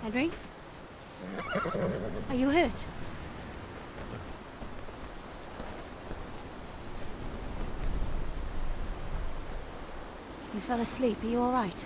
Henry? Are you hurt? You fell asleep. Are you all right?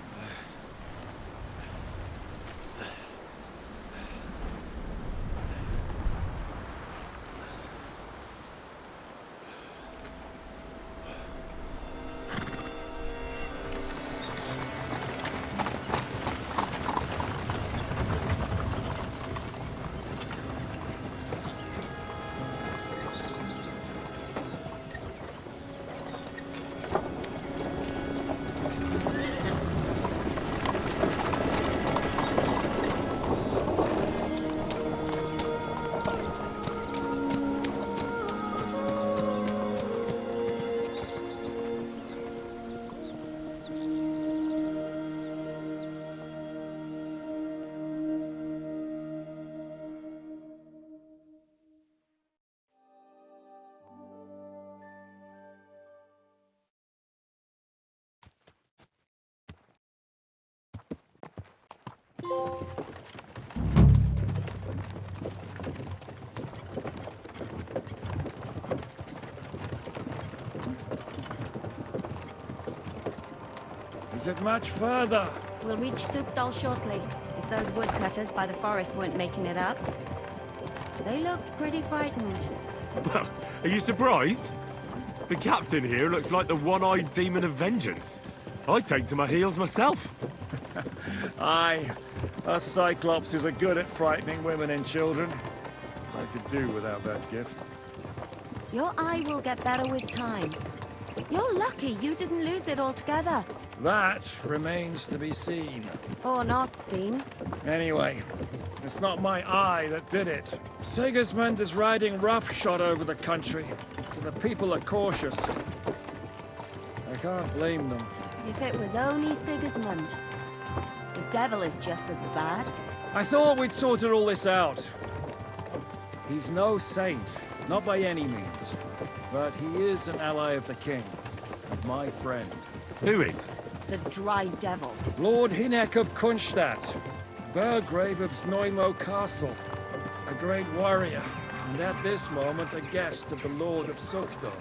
Is it much further? We'll reach Sukdal shortly, if those woodcutters by the forest weren't making it up. They look pretty frightened. Well, are you surprised? The captain here looks like the one-eyed demon of vengeance. I'd take to my heels myself. Aye, us Cyclopses are good at frightening women and children. I could do without that gift. Your eye will get better with time. You're lucky you didn't lose it altogether. That remains to be seen. Or not seen. Anyway, it's not my eye that did it. Sigismund is riding roughshod over the country, so the people are cautious. I can't blame them. If it was only Sigismund. The devil is just as bad. I thought we'd sorted all this out. He's no saint, not by any means. But he is an ally of the king, and my friend. Who is? The dry devil. Lord Hinek of Kunstadt, Burgrave of Snoimo Castle, a great warrior, and at this moment a guest of the Lord of Sukdal.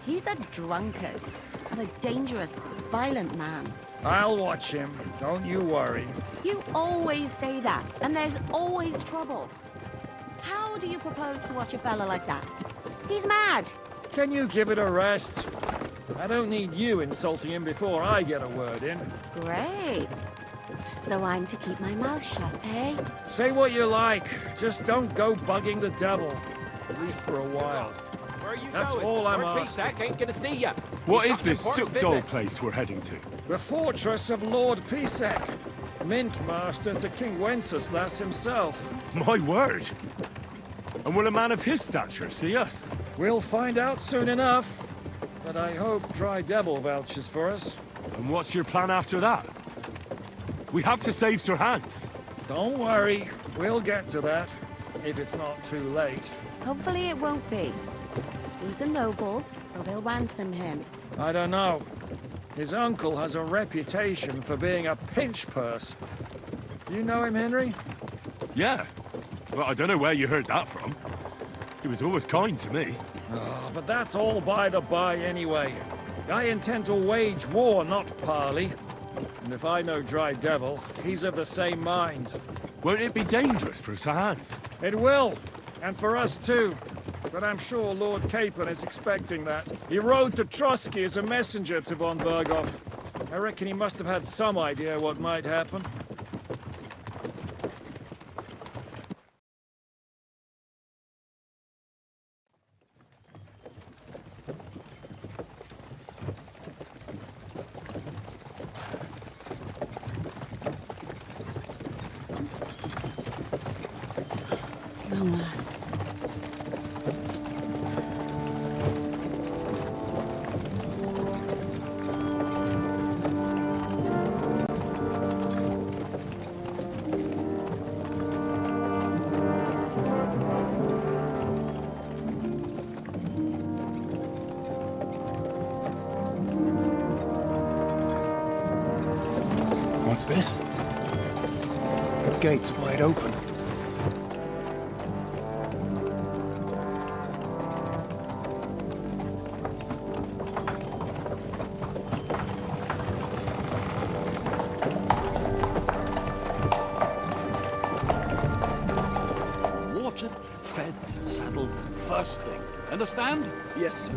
He's a drunkard, and a dangerous, violent man. I'll watch him, don't you worry. You always say that, and there's always trouble. How do you propose to watch a fella like that? He's mad! Can you give it a rest? I don't need you insulting him before I get a word in. Great. So I'm to keep my mouth shut, eh? Say what you like, just don't go bugging the devil. At least for a while. Where are you That's going? all I'm Lord asking. Pisak ain't gonna see ya. What He's is got an this important Sukdal visit. place we're heading to? The fortress of Lord Pisak, Mint Master to King Wenceslas himself. My word! And will a man of his stature see us? We'll find out soon enough. But I hope Dry Devil vouches for us. And what's your plan after that? We have to save Sir Hans. Don't worry, we'll get to that. If it's not too late. Hopefully it won't be. He's a noble, so they'll ransom him. I don't know. His uncle has a reputation for being a pinch purse. You know him, Henry? Yeah. Well, I don't know where you heard that from. He was always kind to me. Oh, but that's all by the by anyway. I intend to wage war, not parley. And if I know Dry Devil, he's of the same mind. Won't it be dangerous for Sir Hans? It will, and for us too. But I'm sure Lord Capon is expecting that. He rode to Trotsky as a messenger to von Berghoff. I reckon he must have had some idea what might happen. Long last. What's this? The gate's wide open. Watered, fed, saddled, first thing. Understand? Yes, sir.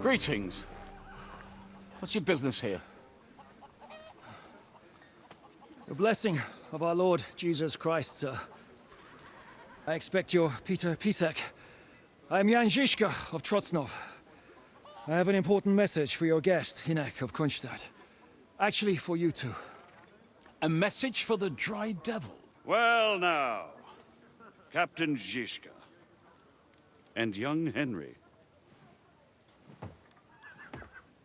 Greetings. What's your business here? The blessing of our Lord Jesus Christ, sir. I expect you're Peter Pisek. I am Jan Žižka of Trocnov. I have an important message for your guest, Hinek of Kunstadt. Actually, for you two. A message for the Dry Devil? Well now, Captain Žižka and young Henry.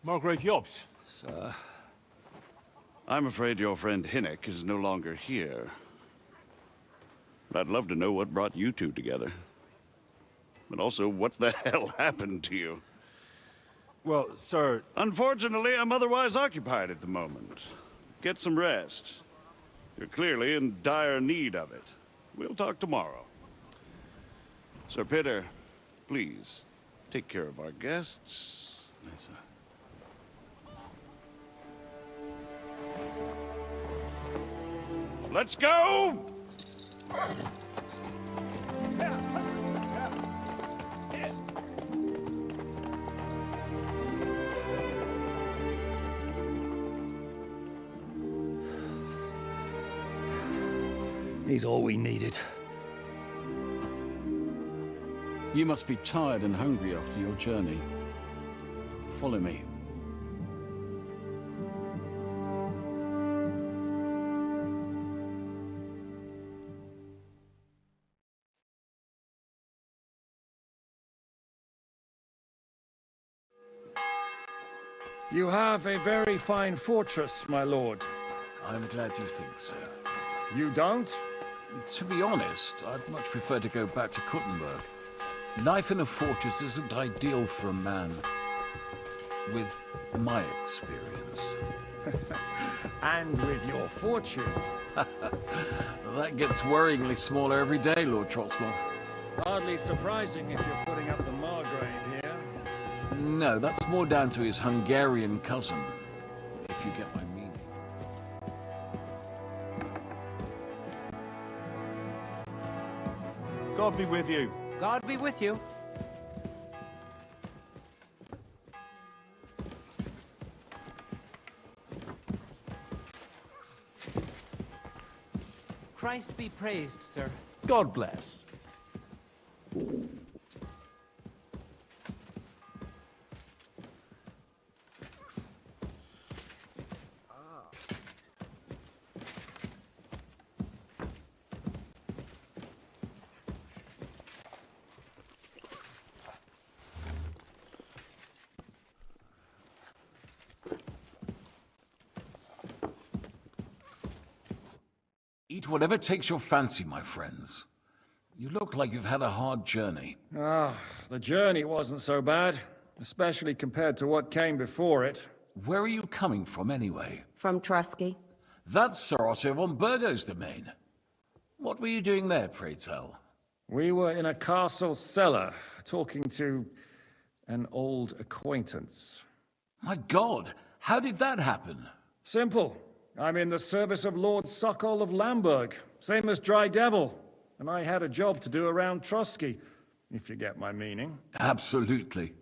Margrave Jobs. Sir. I'm afraid your friend Hinek is no longer here. I'd love to know what brought you two together. But also, what the hell happened to you? Well, sir... Unfortunately, I'm otherwise occupied at the moment. Get some rest. You're clearly in dire need of it. We'll talk tomorrow. Sir Peter, please, take care of our guests. Yes, sir. Let's go! He's all we needed. You must be tired and hungry after your journey. Follow me. You have a very fine fortress, my lord. I'm glad you think so. You don't? To be honest, I'd much prefer to go back to Kuttenberg. Life in a fortress isn't ideal for a man with my experience. And with your fortune. That gets worryingly smaller every day, Lord Trotslov. Hardly surprising if you're putting up the Margrave here. No, that's more down to his Hungarian cousin, if you get my meaning. God be with you. God be with you. Christ be praised, sir. God bless. Eat whatever takes your fancy, my friends. You look like you've had a hard journey. The journey wasn't so bad, especially compared to what came before it. Where are you coming from, anyway? From Trusky. That's Sir Otto von Burgo's domain. What were you doing there, pray tell? We were in a castle cellar, talking to an old acquaintance. My God, how did that happen? Simple. I'm in the service of Lord Sokol of Lamberg, same as Dry Devil. And I had a job to do around Trusky, if you get my meaning. Absolutely.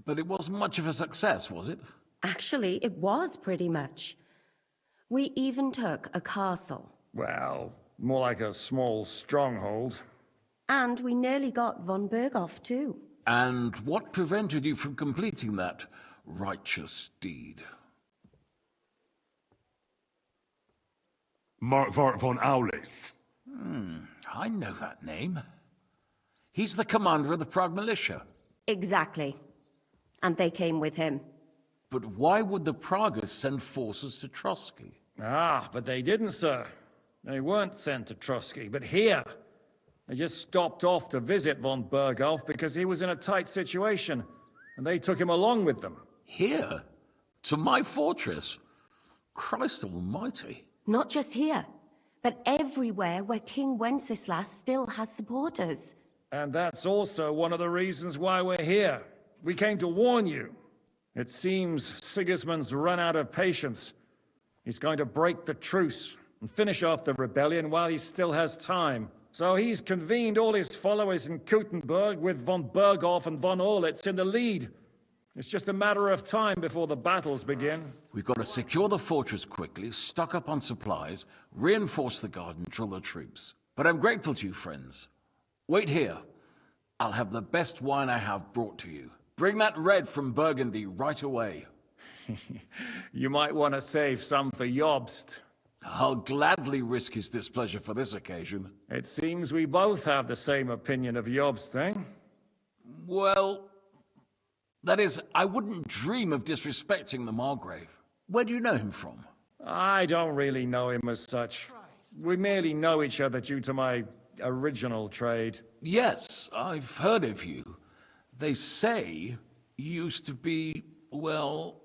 But it wasn't much of a success, was it? Actually, it was pretty much. We even took a castle. Well, more like a small stronghold. And we nearly got von Berghoff, too. And what prevented you from completing that righteous deed? Mark Vart von Aulis. I know that name. He's the commander of the Prague militia. Exactly. And they came with him. But why would the Praguers send forces to Trotsky? Ah, but they didn't, sir. They weren't sent to Trotsky, but here. They just stopped off to visit von Berghoff because he was in a tight situation, and they took him along with them. Here? To my fortress? Christ almighty. Not just here, but everywhere where King Wenceslas still has supporters. And that's also one of the reasons why we're here. We came to warn you. It seems Sigismund's run out of patience. He's going to break the truce and finish off the rebellion while he still has time. So he's convened all his followers in Kuttenberg with von Berghoff and von Orlitz in the lead. It's just a matter of time before the battles begin. We've got to secure the fortress quickly, stock up on supplies, reinforce the guard and drill the troops. But I'm grateful to you, friends. Wait here. I'll have the best wine I have brought to you. Bring that red from Burgundy right away. You might want to save some for Jobst. I'll gladly risk his displeasure for this occasion. It seems we both have the same opinion of Jobst, eh? Well, that is, I wouldn't dream of disrespecting the Margrave. Where do you know him from? I don't really know him as such. We merely know each other due to my original trade. Yes, I've heard of you. They say you used to be, well...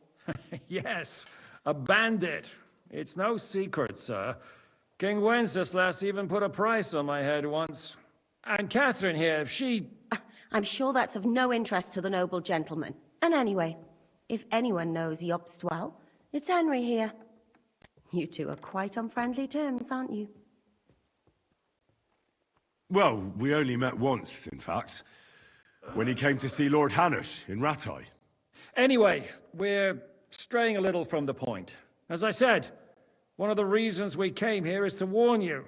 Yes, a bandit. It's no secret, sir. King Wenceslas even put a price on my head once. And Catherine here, she... I'm sure that's of no interest to the noble gentleman. And anyway, if anyone knows Jobst well, it's Henry here. You two are quite on friendly terms, aren't you? Well, we only met once, in fact. When he came to see Lord Hanush in Rattay. Anyway, we're straying a little from the point. As I said, one of the reasons we came here is to warn you.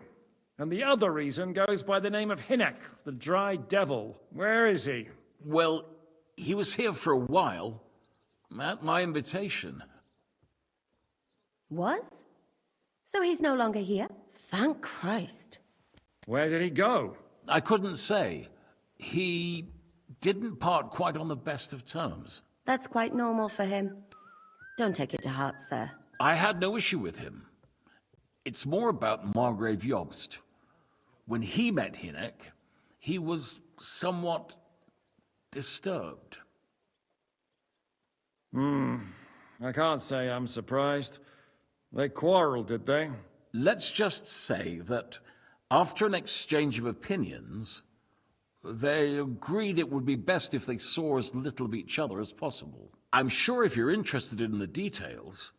And the other reason goes by the name of Hinek, the Dry Devil. Where is he? Well, he was here for a while, at my invitation. Was? So he's no longer here? Thank Christ. Where did he go? I couldn't say. He didn't part quite on the best of terms. That's quite normal for him. Don't take it to heart, sir. I had no issue with him. It's more about Margrave Jobst. When he met Hinek, he was somewhat disturbed. I can't say I'm surprised. They quarreled, did they? Let's just say that after an exchange of opinions, they agreed it would be best if they saw as little of each other as possible. I'm sure if you're interested in the details,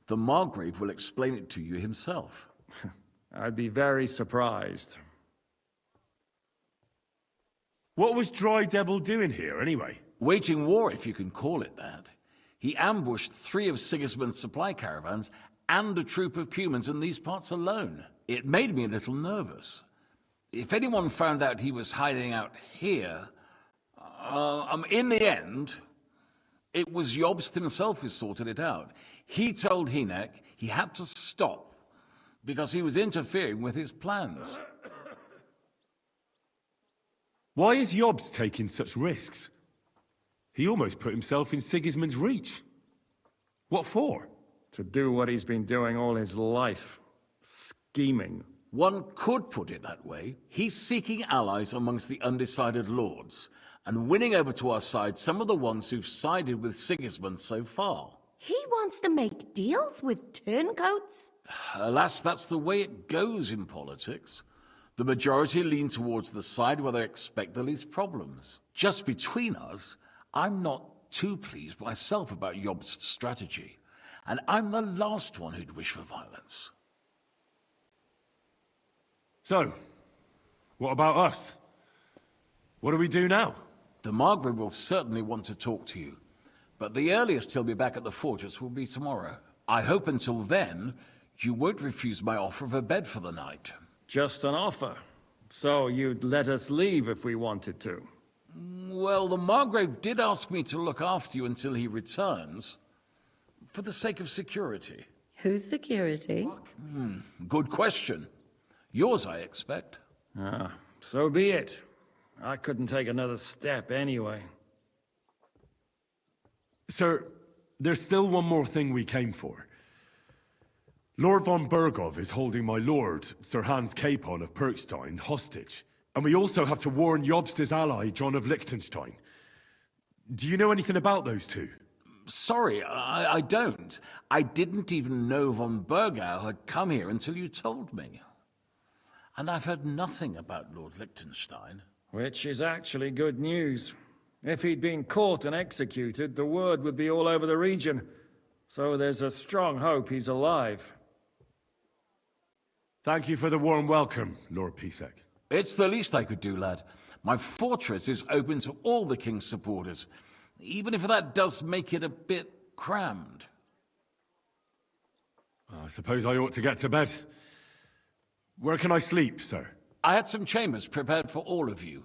the Margrave will explain it to you himself. I'd be very surprised. What was Dry Devil doing here, anyway? Waging war, if you can call it that. He ambushed 3 of Sigismund's supply caravans and a troop of Cumans in these parts alone. It made me a little nervous. If anyone found out he was hiding out here, in the end, it was Jobst himself who sorted it out. He told Hinek he had to stop because he was interfering with his plans. Why is Jobst taking such risks? He almost put himself in Sigismund's reach. What for? To do what he's been doing all his life. Scheming. One could put it that way. He's seeking allies amongst the undecided lords, and winning over to our side some of the ones who've sided with Sigismund so far. He wants to make deals with turncoats? Alas, that's the way it goes in politics. The majority lean towards the side where they expect the least problems. Just between us, I'm not too pleased myself about Jobst's strategy, and I'm the last one who'd wish for violence. So, what about us? What do we do now? The Margrave will certainly want to talk to you, but the earliest he'll be back at the fortress will be tomorrow. I hope until then, you won't refuse my offer of a bed for the night. Just an offer. So you'd let us leave if we wanted to. Well, the Margrave did ask me to look after you until he returns, for the sake of security. Whose security? Good question. Yours, I expect. So be it. I couldn't take another step anyway. Sir, there's still one more thing we came for. Lord von Bergov is holding my lord, Sir Hans Capon of Perkstein, hostage. And we also have to warn Jobst's ally, John of Liechtenstein. Do you know anything about those two? Sorry, I don't. I didn't even know von Bergau had come here until you told me. And I've heard nothing about Lord Liechtenstein. Which is actually good news. If he'd been caught and executed, the word would be all over the region. So there's a strong hope he's alive. Thank you for the warm welcome, Lord Pisek. It's the least I could do, lad. My fortress is open to all the king's supporters, even if that does make it a bit crammed. I suppose I ought to get to bed. Where can I sleep, sir? I had some chambers prepared for all of you.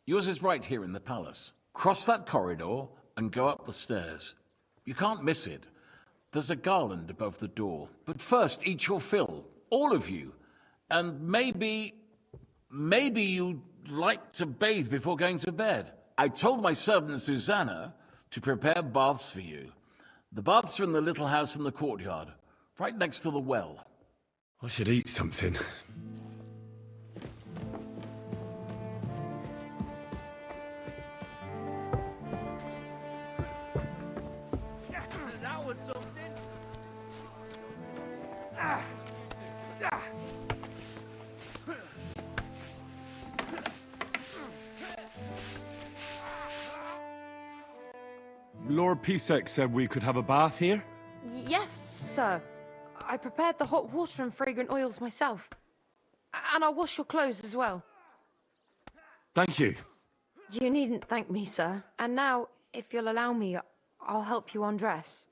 Yours is right here in the palace. Cross that corridor and go up the stairs. You can't miss it. There's a garland above the door. But first, eat your fill, all of you. And maybe you'd like to bathe before going to bed. I told my servant Susanna to prepare baths for you. The baths are in the little house in the courtyard, right next to the well. I should eat something. That was something. Lord Pisek said we could have a bath here? Yes, sir. I prepared the hot water and fragrant oils myself. And I'll wash your clothes as well. Thank you. You needn't thank me, sir. And now, if you'll allow me, I'll help you undress.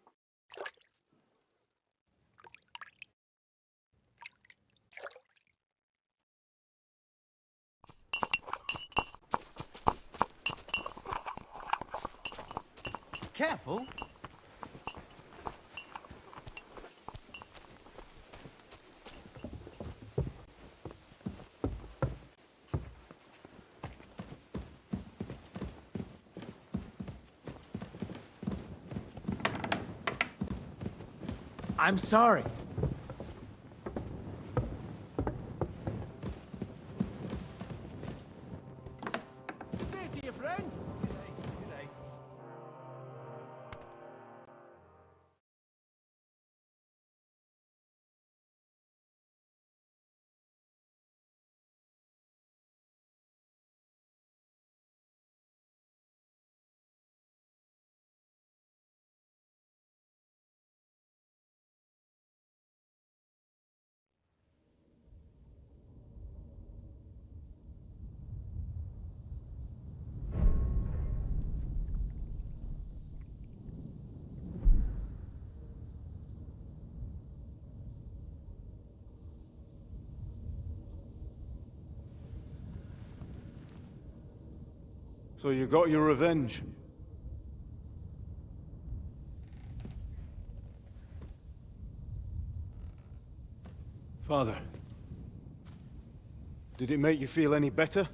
Careful. I'm sorry. Say to your friend. Good day. So you got your revenge? Father, did it make you feel any better?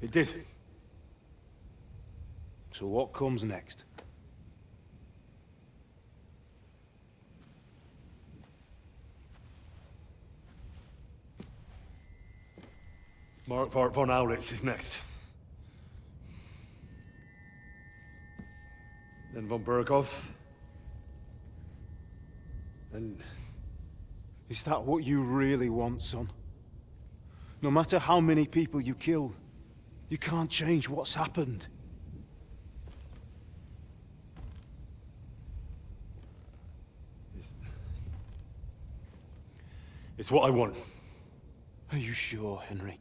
It did. So what comes next? Mark von Aulitz is next. Then von Bergov. And is that what you really want, son? No matter how many people you kill, you can't change what's happened. It's what I want. Are you sure, Henry?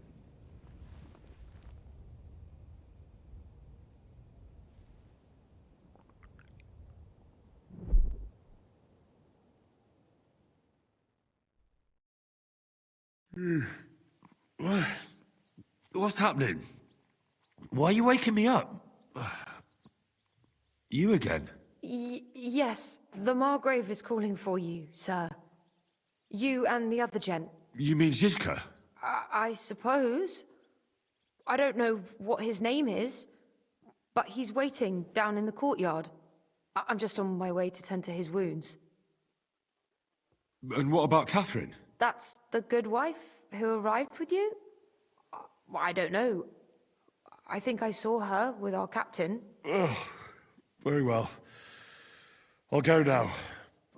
What's happening? Why are you waking me up? You again? Yes, the Margrave is calling for you, sir. You and the other gent. You mean Zizka? I suppose. I don't know what his name is, but he's waiting down in the courtyard. I'm just on my way to tend to his wounds. And what about Catherine? That's the good wife who arrived with you? I don't know. I think I saw her with our captain. Oh, very well. I'll go now.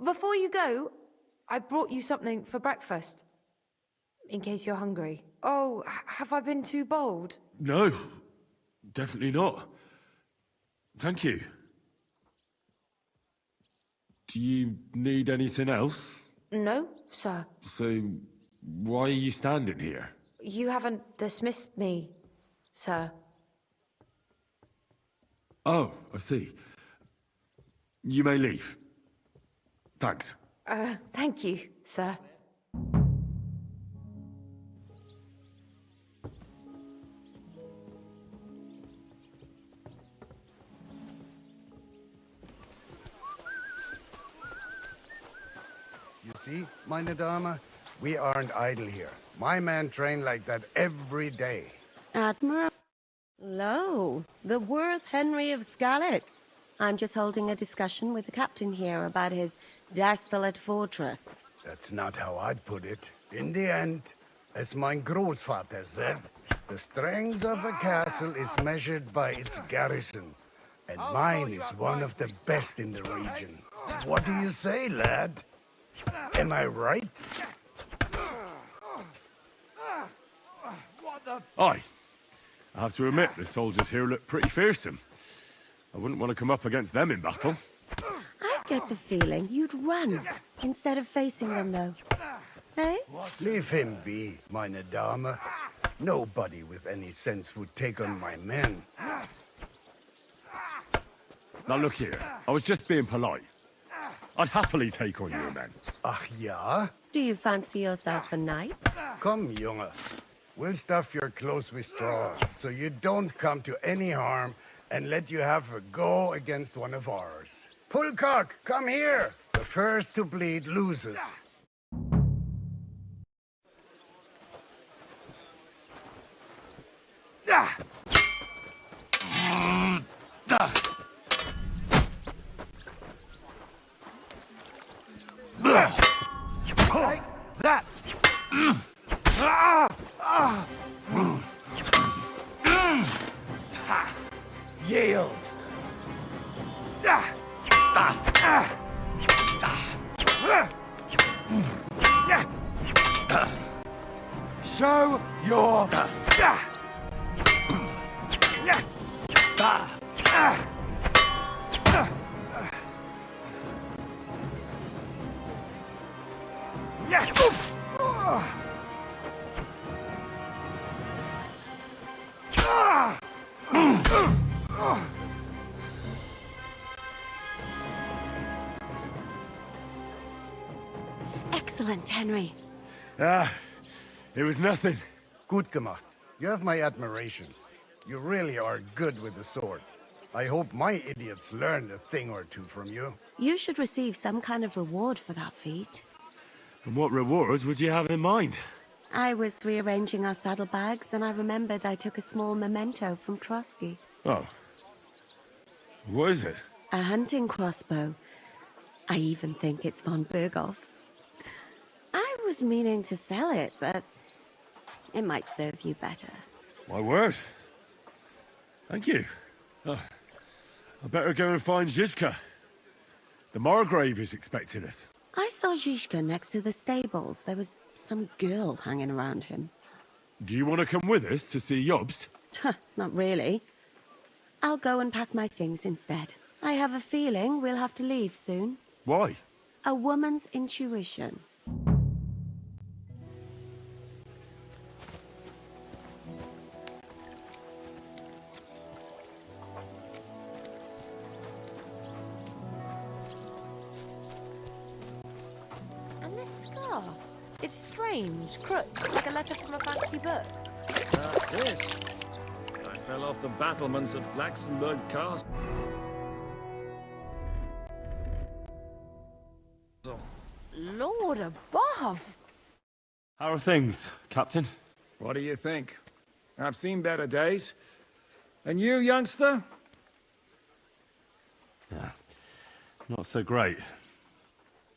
Before you go, I brought you something for breakfast. In case you're hungry. Oh, have I been too bold? No, definitely not. Thank you. Do you need anything else? No, sir. So, why are you standing here? You haven't dismissed me, sir. Oh, I see. You may leave. Thanks. Thank you, sir. You see, meine Dame, we aren't idle here. My men train like that every day. Admiral? Lo, the worth Henry of Skalitz. I'm just holding a discussion with the captain here about his desolate fortress. That's not how I'd put it. In the end, as mein Großvater said, the strength of a castle is measured by its garrison. And mine is one of the best in the region. What do you say, lad? Am I right? Aye. I have to admit, the soldiers here look pretty fearsome. I wouldn't want to come up against them in battle. I get the feeling you'd run instead of facing them, though. Eh? Leave him be, meine Dame. Nobody with any sense would take on my men. Now look here, I was just being polite. I'd happily take on your men. Ach ja? Do you fancy yourself a knight? Come, Junge. We'll stuff your clothes with straw, so you don't come to any harm, and let you have a go against one of ours. Pullcock, come here! The first to bleed loses. That's... Yield! Show your... Excellent, Henry. It was nothing. Gut gemacht. You have my admiration. You really are good with the sword. I hope my idiots learned a thing or two from you. You should receive some kind of reward for that feat. And what rewards would you have in mind? I was rearranging our saddlebags, and I remembered I took a small memento from Trotsky. Oh. What is it? A hunting crossbow. I even think it's von Berghoff's. I was meaning to sell it, but it might serve you better. My word. Thank you. Oh, I better go and find Zizka. The Margrave is expecting us. I saw Zhishka next to the stables. There was some girl hanging around him. Do you want to come with us to see Jobst? Not really. I'll go and pack my things instead. I have a feeling we'll have to leave soon. Why? A woman's intuition. And this scarf? It's strange, crooked, like a letter from a fancy book. This. I fell off the battlements at Laxenburg Castle. Lord above! How are things, Captain? What do you think? I've seen better days. And you, youngster? Yeah, not so great.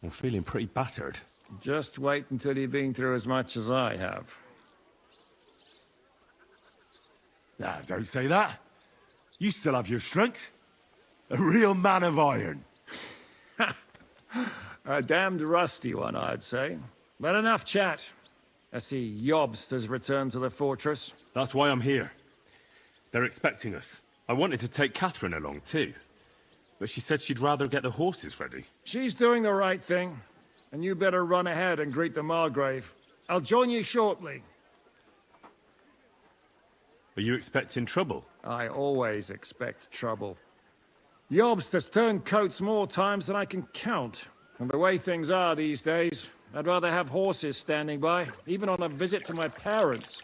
I'm feeling pretty battered. Just wait until you've been through as much as I have. Nah, don't say that. You still have your strength. A real man of iron. A damned rusty one, I'd say. But enough chat. I see Jobst has returned to the fortress. That's why I'm here. They're expecting us. I wanted to take Catherine along too, but she said she'd rather get the horses ready. She's doing the right thing, and you better run ahead and greet the Margrave. I'll join you shortly. Are you expecting trouble? I always expect trouble. Jobst has turned coats more times than I can count. And the way things are these days, I'd rather have horses standing by, even on a visit to my parents.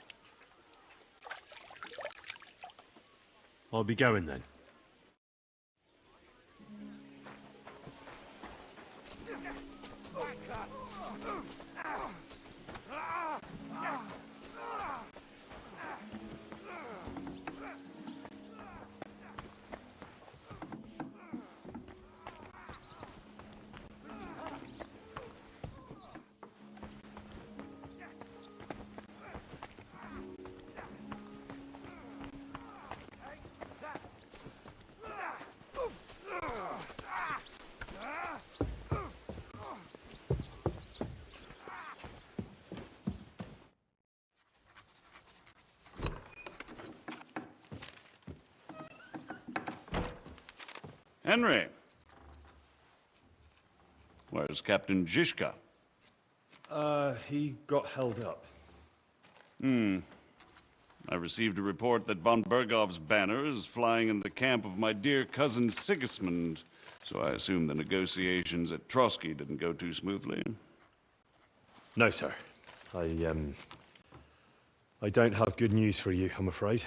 I'll be going then. Henry. Where's Captain Zizka? He got held up. I received a report that von Bergov's banner is flying in the camp of my dear cousin Sigismund, so I assume the negotiations at Trotsky didn't go too smoothly. No, sir. I don't have good news for you, I'm afraid.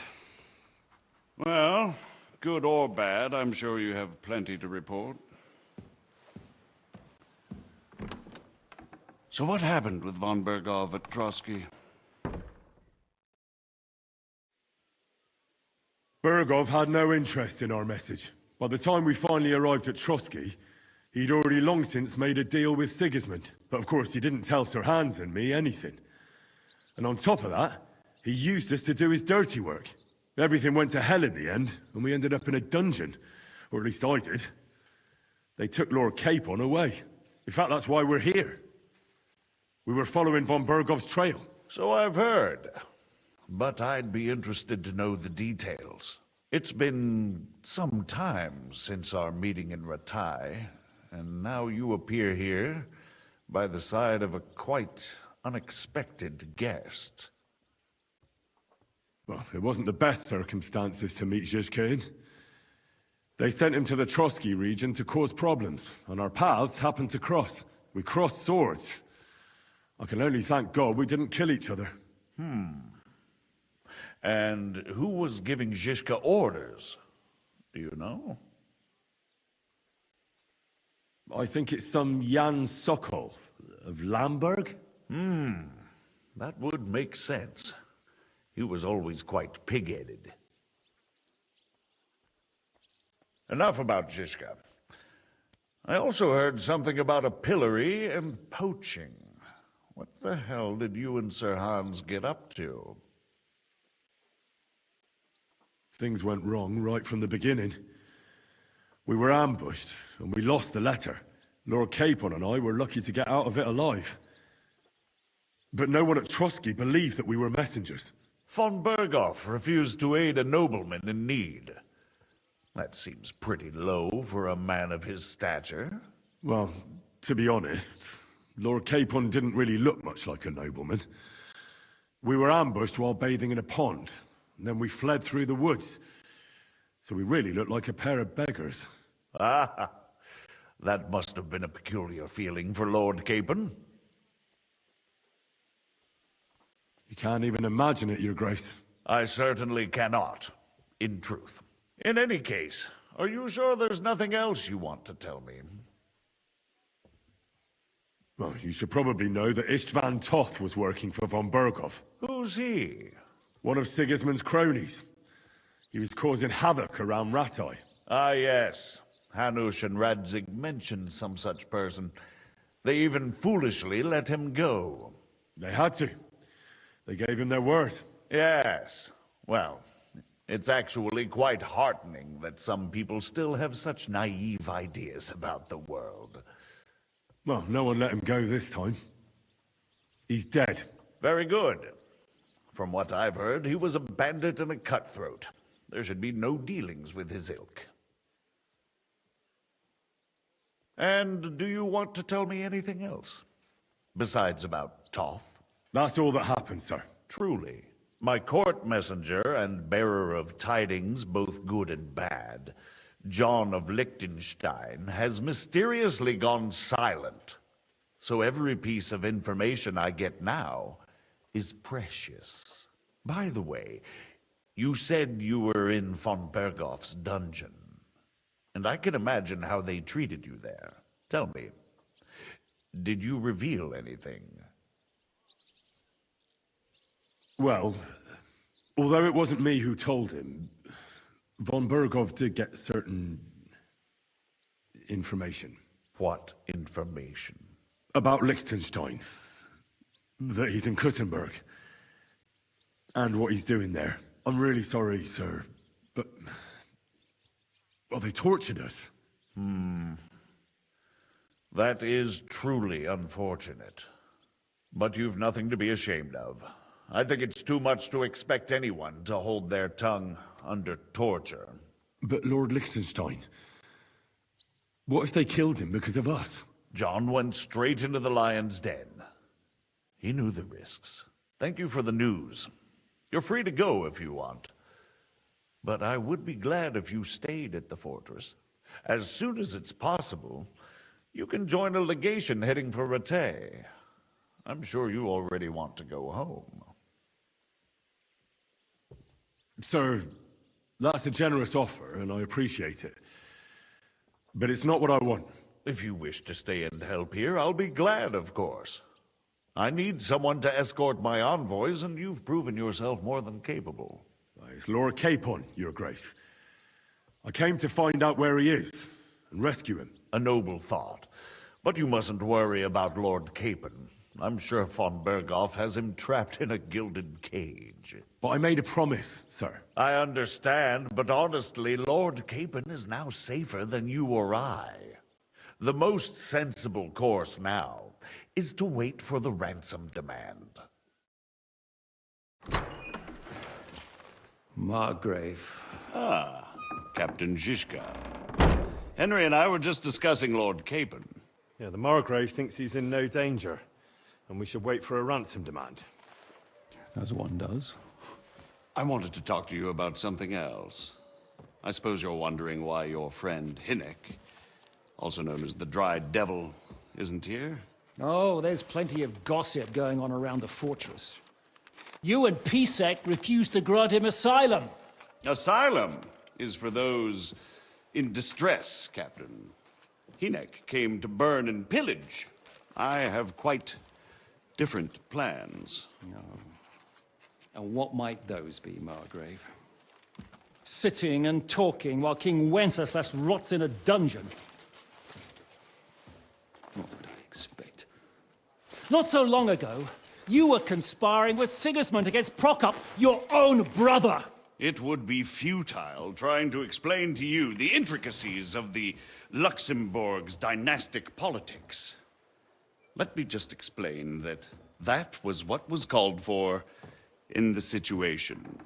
Well, good or bad, I'm sure you have plenty to report. So what happened with von Bergov at Trotsky? Bergov had no interest in our message. By the time we finally arrived at Trotsky, he'd already long since made a deal with Sigismund. But of course, he didn't tell Sir Hans and me anything. And on top of that, he used us to do his dirty work. Everything went to hell in the end, and we ended up in a dungeon. Or at least I did. They took Lord Capon away. In fact, that's why we're here. We were following von Bergov's trail. So I've heard. But I'd be interested to know the details. It's been some time since our meeting in Ratai, and now you appear here by the side of a quite unexpected guest. Well, it wasn't the best circumstances to meet Zizka in. They sent him to the Trotsky region to cause problems, and our paths happened to cross. We crossed swords. I can only thank God we didn't kill each other. And who was giving Zizka orders? Do you know? I think it's some Jan Sokol of Lamberg. That would make sense. He was always quite pig-headed. Enough about Zizka. I also heard something about a pillory and poaching. What the hell did you and Sir Hans get up to? Things went wrong right from the beginning. We were ambushed, and we lost the letter. Lord Capon and I were lucky to get out of it alive. But no one at Trotsky believed that we were messengers. Von Bergov refused to aid a nobleman in need. That seems pretty low for a man of his stature. Well, to be honest, Lord Capon didn't really look much like a nobleman. We were ambushed while bathing in a pond, and then we fled through the woods. So we really looked like a pair of beggars. Ah, that must have been a peculiar feeling for Lord Capon. You can't even imagine it, Your Grace. I certainly cannot, in truth. In any case, are you sure there's nothing else you want to tell me? Well, you should probably know that Istvan Toth was working for von Berghoff. Who's he? One of Sigismund's cronies. He was causing havoc around Rattay. Ah, yes. Hanush and Radzig mentioned some such person. They even foolishly let him go. They had to. They gave him their word. Yes. Well, it's actually quite heartening that some people still have such naive ideas about the world. Well, no one let him go this time. He's dead. Very good. From what I've heard, he was a bandit and a cutthroat. There should be no dealings with his ilk. And do you want to tell me anything else? Besides about Toth? That's all that happened, sir. Truly. My court messenger and bearer of tidings, both good and bad, John of Liechtenstein, has mysteriously gone silent. So every piece of information I get now is precious. By the way, you said you were in von Berghoff's dungeon. And I can imagine how they treated you there. Tell me, did you reveal anything? Well, although it wasn't me who told him, von Berghoff did get certain information. What information? About Liechtenstein. That he's in Kuttenberg. And what he's doing there. I'm really sorry, sir, but... well, they tortured us. That is truly unfortunate. But you've nothing to be ashamed of. I think it's too much to expect anyone to hold their tongue under torture. But Lord Liechtenstein... what if they killed him because of us? John went straight into the lion's den. He knew the risks. Thank you for the news. You're free to go if you want. But I would be glad if you stayed at the fortress. As soon as it's possible, you can join a legation heading for Rattay. I'm sure you already want to go home. Sir, that's a generous offer, and I appreciate it. But it's not what I want. If you wish to stay and help here, I'll be glad, of course. I need someone to escort my envoys, and you've proven yourself more than capable. It's Lord Capon, Your Grace. I came to find out where he is, and rescue him. A noble thought. But you mustn't worry about Lord Capon. I'm sure von Berghoff has him trapped in a gilded cage. But I made a promise, sir. I understand, but honestly, Lord Capon is now safer than you or I. The most sensible course now is to wait for the ransom demand. Margrave. Ah, Captain Zizka. Henry and I were just discussing Lord Capon. Yeah, the Margrave thinks he's in no danger, and we should wait for a ransom demand. As one does. I wanted to talk to you about something else. I suppose you're wondering why your friend Hinnek, also known as the Dried Devil, isn't here? Oh, there's plenty of gossip going on around the fortress. You and Pisek refused to grant him asylum. Asylum is for those in distress, Captain. Hinnek came to burn and pillage. I have quite different plans. And what might those be, Margrave? Sitting and talking while King Wenceslas rots in a dungeon. What would I expect? Not so long ago, you were conspiring with Sigismund against Prokop, your own brother. It would be futile trying to explain to you the intricacies of the Luxembourg's dynastic politics. Let me just explain that that was what was called for in the situation.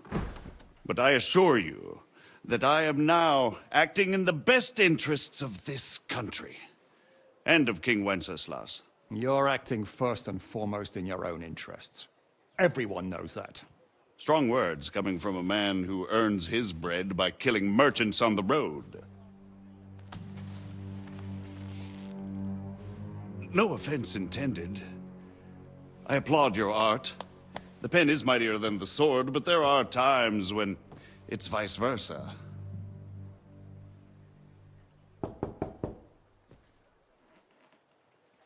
But I assure you that I am now acting in the best interests of this country and of King Wenceslas. You're acting first and foremost in your own interests. Everyone knows that. Strong words coming from a man who earns his bread by killing merchants on the road. No offense intended. I applaud your art. The pen is mightier than the sword, but there are times when it's vice versa.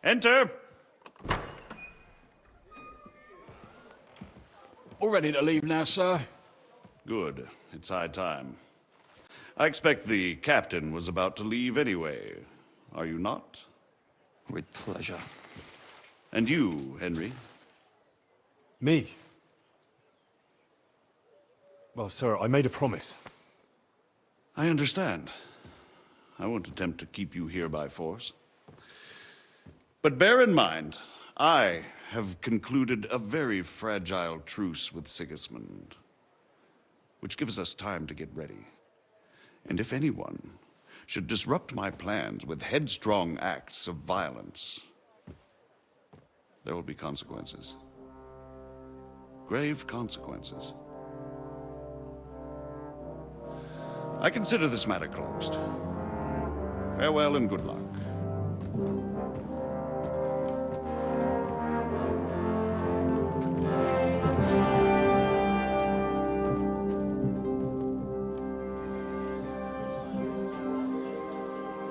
Enter! We're ready to leave now, sir. Good. It's high time. I expect the captain was about to leave anyway. Are you not? With pleasure. And you, Henry? Me? Well, sir, I made a promise. I understand. I won't attempt to keep you here by force. But bear in mind, I have concluded a very fragile truce with Sigismund, which gives us time to get ready. And if anyone should disrupt my plans with headstrong acts of violence, there will be consequences. Grave consequences. I consider this matter closed. Farewell and good luck.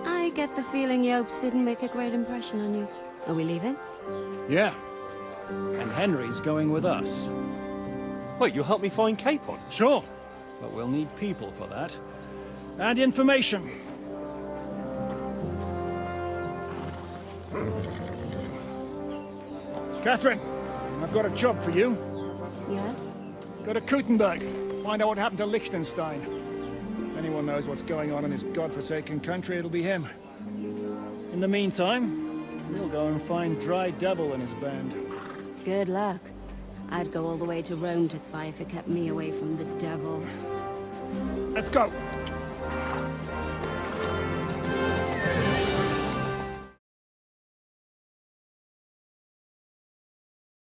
I get the feeling Yopes didn't make a great impression on you. Are we leaving? Yeah. And Henry's going with us. Wait, you'll help me find Capon? Sure. But we'll need people for that. And information. Catherine, I've got a job for you. Yes? Go to Kuttenberg. Find out what happened to Liechtenstein. If anyone knows what's going on in his godforsaken country, it'll be him. In the meantime, we'll go and find Dry Devil and his band. Good luck. I'd go all the way to Rome to spy if it kept me away from the devil. Let's go.